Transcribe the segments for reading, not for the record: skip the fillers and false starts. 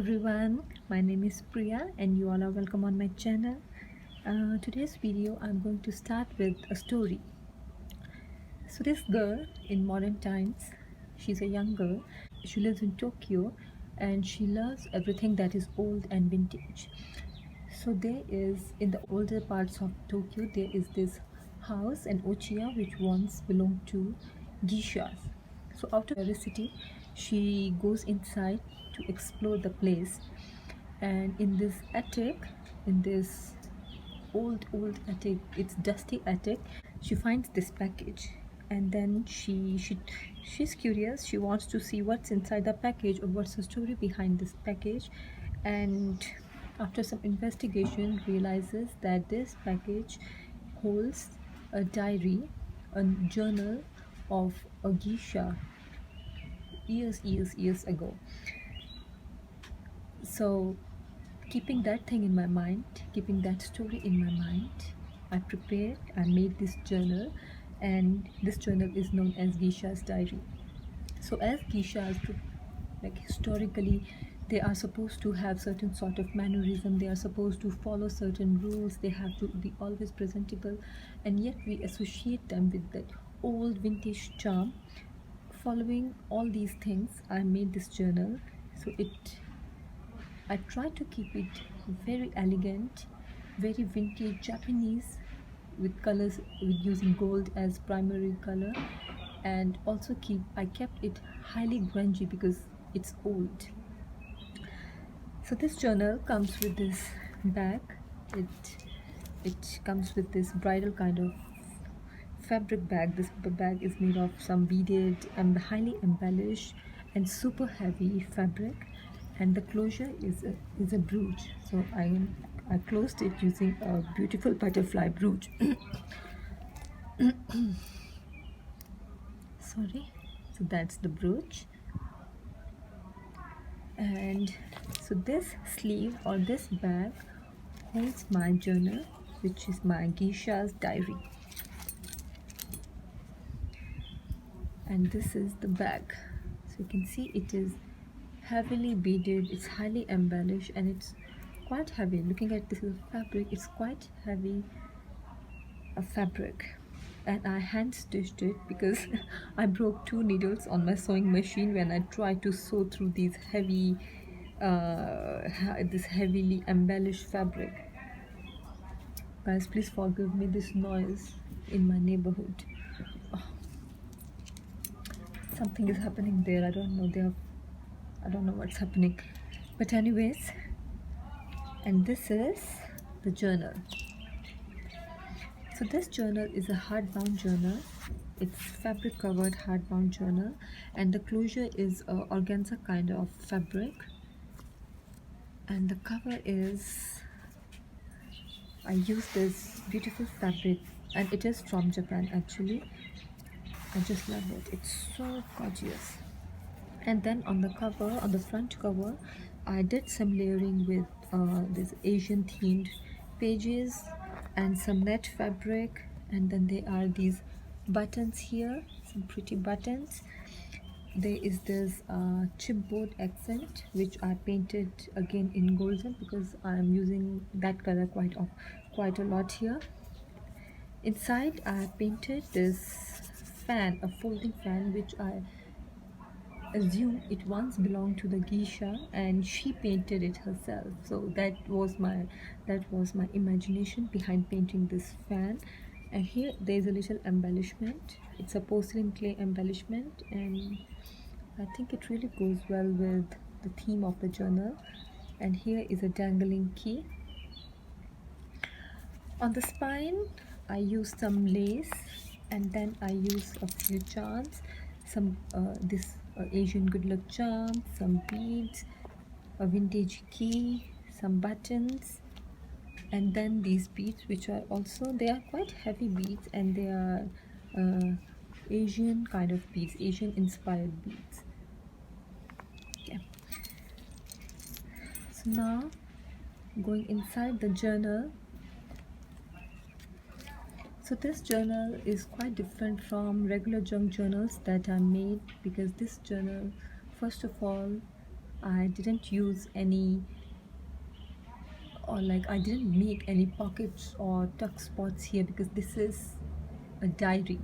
everyone, my name is Priya and you all are welcome on my channel. Today's video I'm going to start with a story. So this girl in modern times, she's a young girl, she lives in Tokyo and she loves everything that is old and vintage. So there is, in the older parts of Tokyo, there is this house in Ochiya which once belonged to geishas. So out of curiosity, she goes inside to explore the place, and in this attic, in this old attic, it's dusty attic, she finds this package. And then she's curious, she wants to see what's inside the package or what's the story behind this package. And after some investigation realizes that this package holds a diary, a journal of a geisha years ago. So keeping that thing in my mind, keeping that story in my mind, I made this journal, and this journal is known as Geisha's diary. So as geishas, like historically, they are supposed to have certain sort of mannerism, they are supposed to follow certain rules, they have to be always presentable, and yet we associate them with that old vintage charm. Following all these things, I made this journal. So I try to keep it very elegant, very vintage Japanese, with colors, with using gold as primary color, and also I kept it highly grungy because it's old. So this journal comes with this bag. It comes with this bridal kind of fabric bag. This bag is made of some beaded and highly embellished and super heavy fabric, and the closure is a brooch. So I closed it using a beautiful butterfly brooch. Sorry. So that's the brooch. And so this sleeve or this bag holds my journal, which is my geisha's diary. And this is the bag. So you can see it is heavily beaded, it's highly embellished, and it's quite heavy. Looking at this fabric, it's quite heavy a fabric, and I hand stitched it because I broke 2 needles on my sewing machine when I tried to sew through these this heavily embellished fabric. Guys, please forgive me this noise in my neighborhood. Oh, something is happening there. I don't know. I don't know what's happening. But anyways, and this is the journal. So this journal is a hardbound journal. It's fabric covered hardbound journal, and the closure is a organza kind of fabric, and the cover is, I use this beautiful fabric, and it is from Japan actually. I just love it. It's so gorgeous. And then on the cover, on the front cover, I did some layering with this Asian themed pages and some net fabric, and then there are these buttons here, some pretty buttons. There is this chipboard accent which I painted again in golden because I am using that color quite a lot here. Inside I painted this fan, a folding fan, which I assume it once belonged to the geisha and she painted it herself. So that was my imagination behind painting this fan. And here there is a little embellishment. It's a porcelain clay embellishment, and I think it really goes well with the theme of the journal. And here is a dangling key. On the spine I use some lace, and then I use a few charms, some this Asian good luck charm, some beads, a vintage key, some buttons, and then these beads, which are also, they are quite heavy beads, and they are Asian kind of beads, Asian inspired beads. Yeah. So now going inside the journal. So this journal is quite different from regular junk journals that are made, because this journal, first of all, I didn't use any, or like I didn't make any pockets or tuck spots here because this is a diary,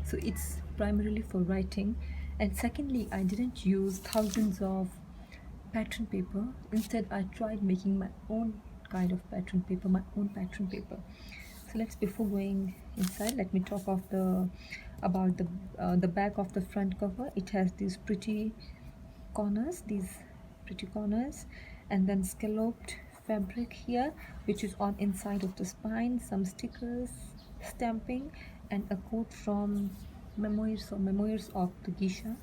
so it's primarily for writing. And secondly, I didn't use thousands of pattern paper. Instead, I tried making my own kind of pattern paper, my own pattern paper. So let's, before going inside, let me talk of the about the back of the front cover. It has these pretty corners, and then scalloped fabric here, which is on inside of the spine, some stickers, stamping, and a quote from memoirs of the Geisha.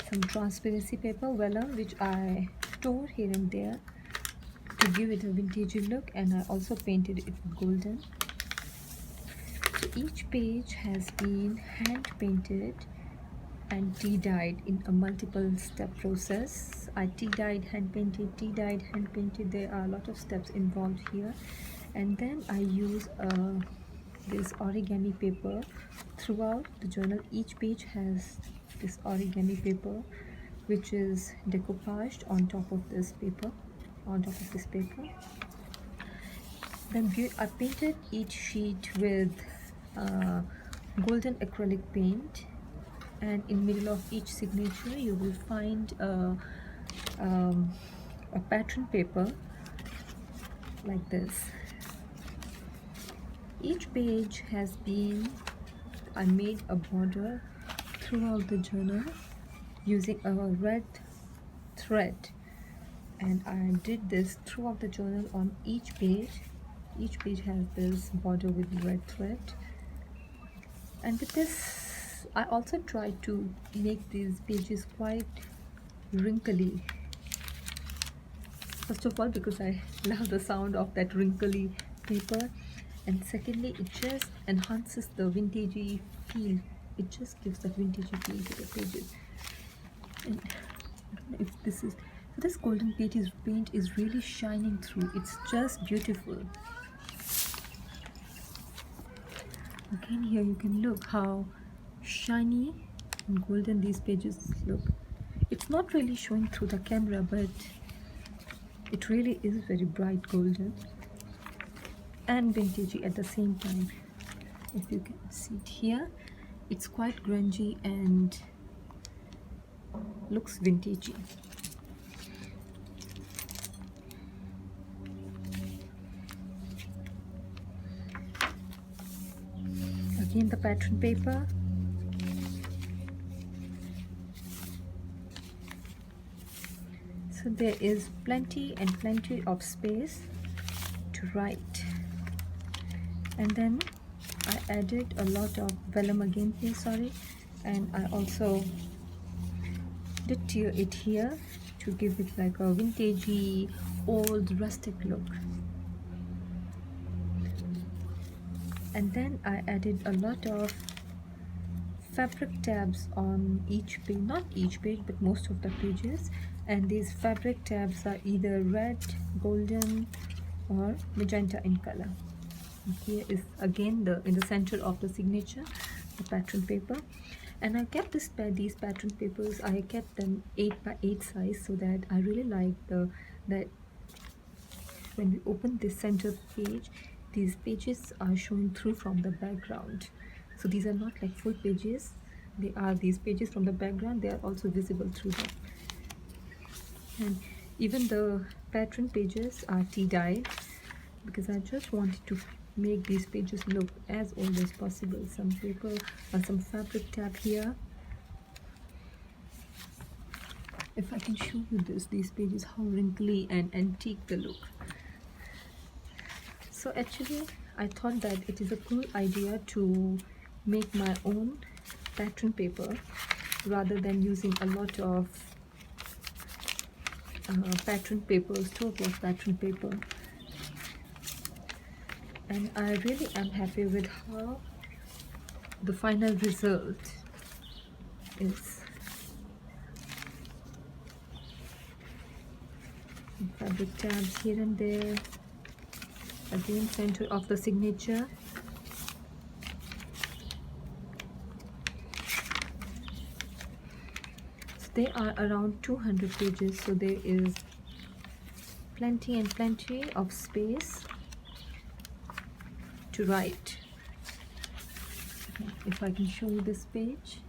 Some transparency paper, vellum, which I tore here and there to give it a vintagey look, and I also painted it golden. So each page has been hand painted and tea dyed in a multiple step process. I tea dyed, hand painted, tea dyed, hand painted. There are a lot of steps involved here. And then I use this origami paper throughout the journal. Each page has this origami paper, which is decoupaged on top of this paper, Then I painted each sheet with golden acrylic paint, and in middle of each signature you will find a pattern paper like this. Each page has been, I made a border throughout the journal using a red thread, and I did this throughout the journal on each page. Each page has this border with red thread, and with this I also tried to make these pages quite wrinkly. First of all, because I love the sound of that wrinkly paper, and secondly, it just enhances the vintagey feel. It just gives that vintagey feel to the pages. And I don't know if this is, so this golden paint is really shining through. It's just beautiful. Again, here you can look how shiny and golden these pages look. It's not really showing through the camera, but it really is very bright golden and vintagey at the same time. If you can see it here, it's quite grungy and looks vintagey. Again, the pattern paper. So there is plenty of space to write. And then I added a lot of vellum again here, sorry, and I also did tear it here to give it like a vintagey, old, rustic look. And then I added a lot of fabric tabs on each page, not each page but most of the pages, and these fabric tabs are either red, golden or magenta in color. And here is again in the center of the signature, the pattern paper. And I kept these pattern papers, I kept them 8 by 8 size, so that I really like that when we open this center page, these pages are showing through from the background. So these are not like full pages, they are these pages from the background, they are also visible through them. And even the pattern pages are tea dyed because I just wanted to make these pages look as old as possible. Some paper or some fabric tab here. If I can show you these pages, how wrinkly and antique they look. So actually I thought that it is a cool idea to make my own pattern paper rather than using a lot of pattern paper, store-bought pattern paper. And I really am happy with how the final result is. Fabric tabs here and there, again center of the signature. They are around 200 pages, so there is plenty and plenty of space to write. If I can show you this page.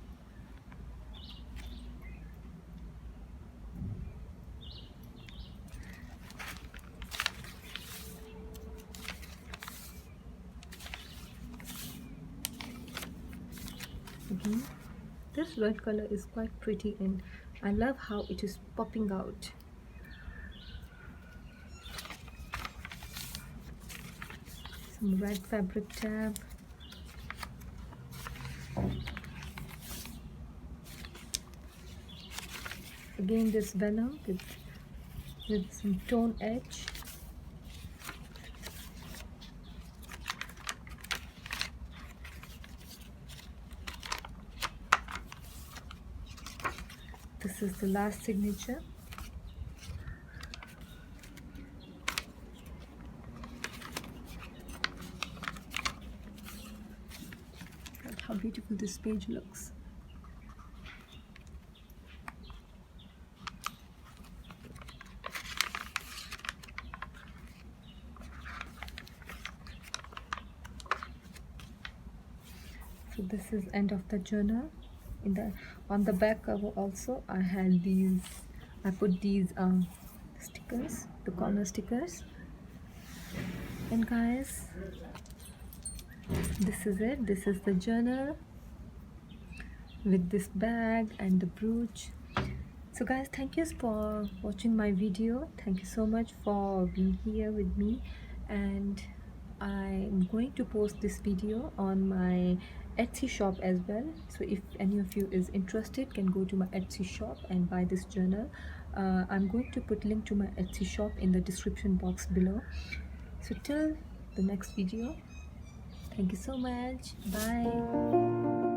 Again, this red color is quite pretty and I love how it is popping out. Some red fabric tab. Again, this vellum with some tone edge. This is the last signature. Look how beautiful this page looks. So this is end of the journal. On the back cover also I put these stickers, the corner stickers. And guys, this is it. This is the journal with this bag and the brooch. So guys, thank you for watching my video. Thank you so much for being here with me, and I'm going to post this video on my Etsy shop as well. So if any of you is interested, can go to my Etsy shop and buy this journal. I'm going to put link to my Etsy shop in the description box below. So till the next video, thank you so much. Bye.